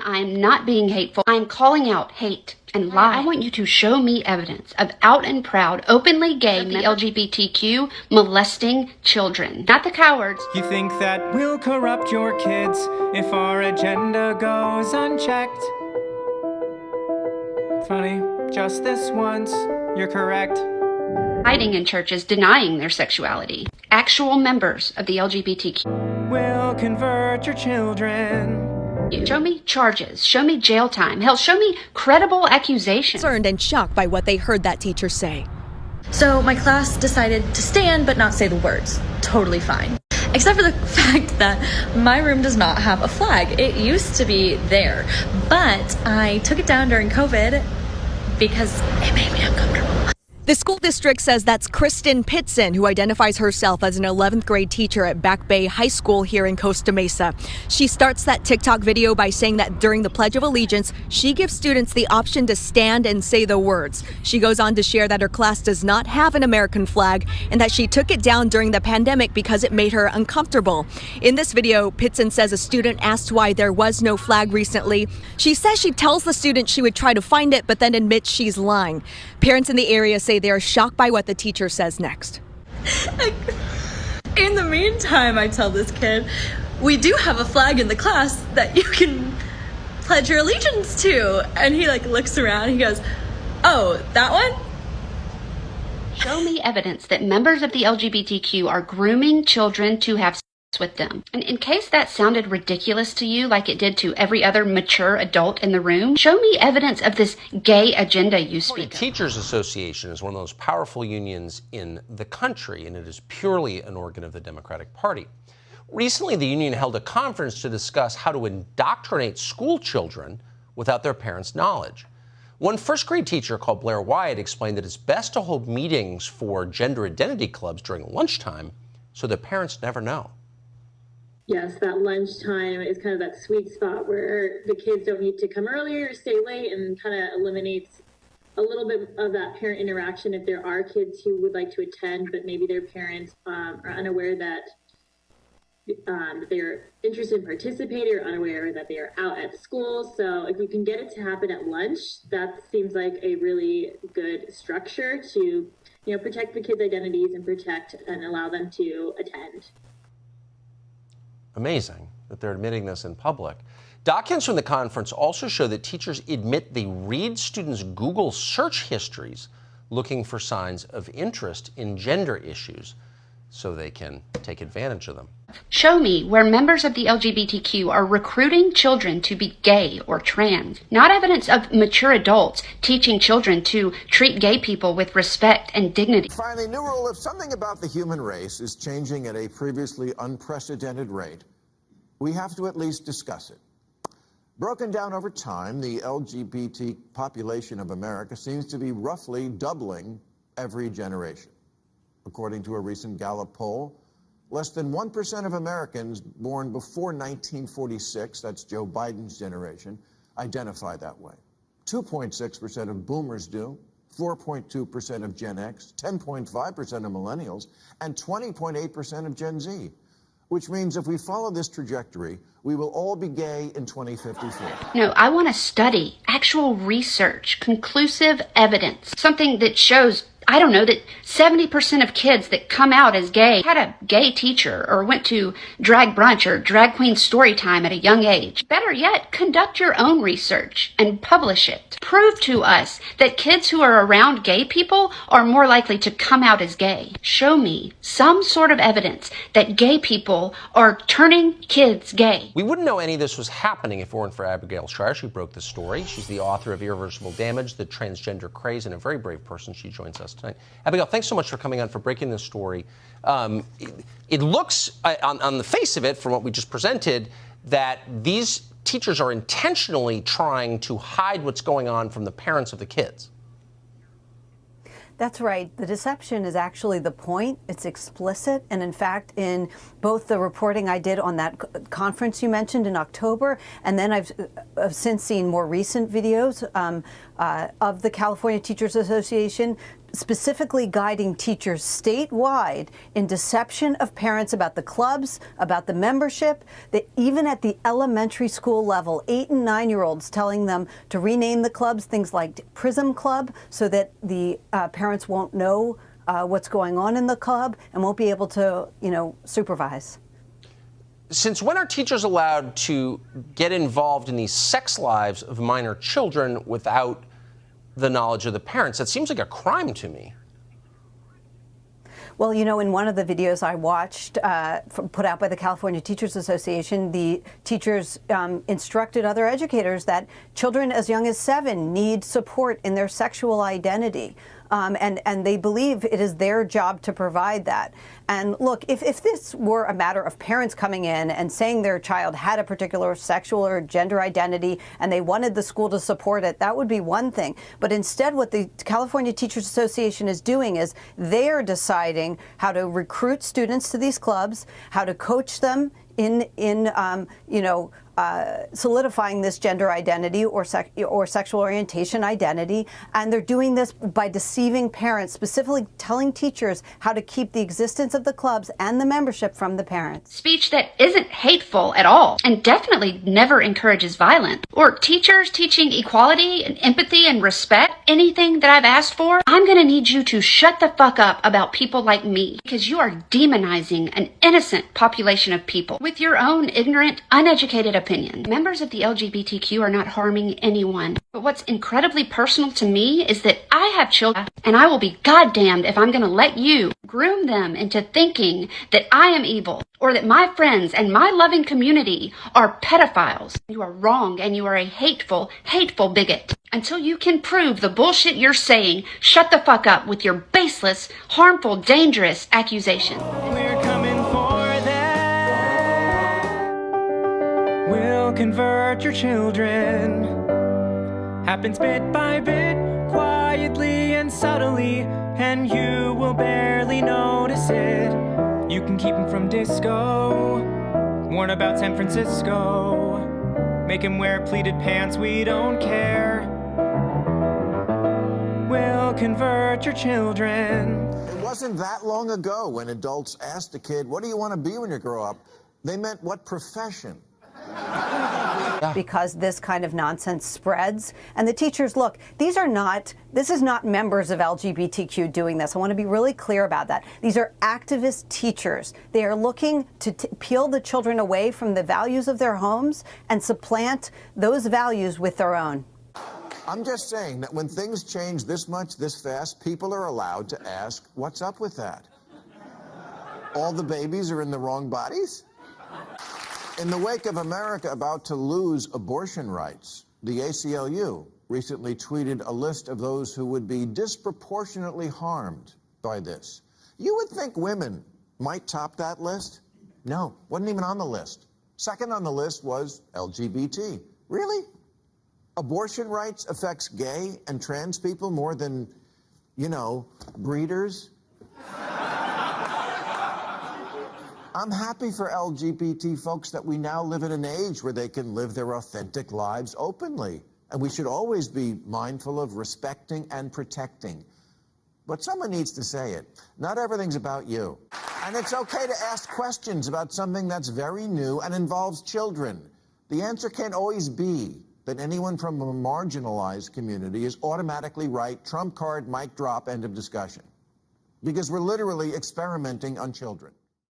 I'm not being hateful. I'm calling out hate and lie. I want you to show me evidence of out and proud, openly gay, the LGBTQ molesting children, not the cowards. You think that we'll corrupt your kids if our agenda goes unchecked? Funny, just this once, you're correct. Hiding in churches, denying their sexuality. Actual members of the LGBTQ. We'll convert your children. Show me charges. Show me jail time. Hell, show me credible accusations. Concerned and shocked by what they heard that teacher say. So my class decided to stand but not say the words. Totally fine. Except for the fact that my room does not have a flag. It used to be there, but I took it down during COVID because it made me uncomfortable. The school district says that's Kristen Pitson, who identifies herself as an 11th grade teacher at Back Bay High School here in Costa Mesa. She starts that TikTok video by saying that during the Pledge of Allegiance, she gives students the option to stand and say the words. She goes on to share that her class does not have an American flag and that she took it down during the pandemic because it made her uncomfortable. In this video, Pitson says a student asked why there was no flag recently. She says she tells the student she would try to find it, but then admits she's lying. Parents in the area say they are shocked by what the teacher says next. In the meantime, I tell this kid, we do have a flag in the class that you can pledge your allegiance to. And he looks around, he goes, oh, that one? Show me evidence that members of the LGBTQ are grooming children to have sex with them. And in case that sounded ridiculous to you, like it did to every other mature adult in the room, show me evidence of this gay agenda you speak of. The Teachers Association is one of the most powerful unions in the country, and it is purely an organ of the Democratic Party. Recently, the union held a conference to discuss how to indoctrinate school children without their parents' knowledge. One first-grade teacher called Blair Wyatt explained that it's best to hold meetings for gender identity clubs during lunchtime so their parents never know. Yes, that lunchtime is kind of that sweet spot where the kids don't need to come early or stay late, and kind of eliminates a little bit of that parent interaction if there are kids who would like to attend, but maybe their parents are unaware that they're interested in participating or unaware that they are out at school. So if you can get it to happen at lunch, that seems like a really good structure to, protect the kids' identities and protect and allow them to attend. Amazing that they're admitting this in public. Documents from the conference also show that teachers admit they read students' Google search histories looking for signs of interest in gender issues so they can take advantage of them. Show me where members of the LGBTQ are recruiting children to be gay or trans, not evidence of mature adults teaching children to treat gay people with respect and dignity. Finally, new rule: if something about the human race is changing at a previously unprecedented rate, we have to at least discuss it. Broken down over time, the LGBT population of America seems to be roughly doubling every generation. According to a recent Gallup poll, less than 1% of Americans born before 1946, that's Joe Biden's generation, identify that way. 2.6% of boomers do, 4.2% of Gen X, 10.5% of millennials, and 20.8% of Gen Z. Which means if we follow this trajectory, we will all be gay in 2054. No, I want to study, actual research, conclusive evidence, something that shows, I don't know, that 70% of kids that come out as gay had a gay teacher or went to drag brunch or drag queen story time at a young age. Better yet, conduct your own research and publish it. Prove to us that kids who are around gay people are more likely to come out as gay. Show me some sort of evidence that gay people are turning kids gay. We wouldn't know any of this was happening if it weren't for Abigail Shrier. She broke the story. She's the author of Irreversible Damage, The Transgender Craze, and a very brave person. She joins us tonight. Abigail, thanks so much for coming on, for breaking this story. It looks, on the face of it, from what we just presented, that these teachers are intentionally trying to hide what's going on from the parents of the kids. That's right. The deception is actually the point. It's explicit. And in fact, in both the reporting I did on that conference you mentioned in October, and then I've since seen more recent videos of the California Teachers Association specifically guiding teachers statewide in deception of parents about the clubs, about the membership, that even at the elementary school level, 8 and 9-year-olds telling them to rename the clubs, things like Prism Club, so that the parents won't know what's going on in the club and won't be able to, supervise. Since when are teachers allowed to get involved in these sex lives of minor children without the knowledge of the parents? That seems like a crime to me. Well, in one of the videos I watched put out by the California Teachers Association, the teachers instructed other educators that children as young as 7 need support in their sexual identity. And they believe it is their job to provide that. And look, if this were a matter of parents coming in and saying their child had a particular sexual or gender identity and they wanted the school to support it, that would be one thing. But instead, what the California Teachers Association is doing is they are deciding how to recruit students to these clubs, how to coach them in solidifying this gender identity or sexual orientation identity. And they're doing this by deceiving parents, specifically telling teachers how to keep the existence of the clubs and the membership from the parents. Speech that isn't hateful at all and definitely never encourages violence. Or teachers teaching equality and empathy and respect, anything that I've asked for, I'm going to need you to shut the fuck up about people like me, because you are demonizing an innocent population of people with your own ignorant, uneducated opinion. Members of the LGBTQ are not harming anyone. But what's incredibly personal to me is that I have children, and I will be goddamned if I'm going to let you groom them into thinking that I am evil, or that my friends and my loving community are pedophiles. You are wrong, and you are a hateful, hateful bigot. Until you can prove the bullshit you're saying, shut the fuck up with your baseless, harmful, dangerous accusations. We're coming for them. We'll convert your children. Happens bit by bit, quietly and subtly, and you will barely notice it. You can keep them from disco, warn about San Francisco, make them wear pleated pants, we don't care. We'll convert your children. It wasn't that long ago when adults asked a kid, what do you want to be when you grow up? They meant what profession? Because this kind of nonsense spreads. And the teachers, look, this is not members of LGBTQ doing this. I want to be really clear about that. These are activist teachers. They are looking to peel the children away from the values of their homes and supplant those values with their own. I'm just saying that when things change this much, this fast, people are allowed to ask, what's up with that? All the babies are in the wrong bodies? In the wake of America about to lose abortion rights, the ACLU recently tweeted a list of those who would be disproportionately harmed by this. You would think women might top that list? No, wasn't even on the list. Second on the list was LGBT. Really? Abortion rights affects gay and trans people more than, breeders? I'm happy for LGBT folks that we now live in an age where they can live their authentic lives openly. And we should always be mindful of respecting and protecting. But someone needs to say it. Not everything's about you. And it's okay to ask questions about something that's very new and involves children. The answer can't always be that anyone from a marginalized community is automatically right, trump card, mic drop, end of discussion. Because we're literally experimenting on children.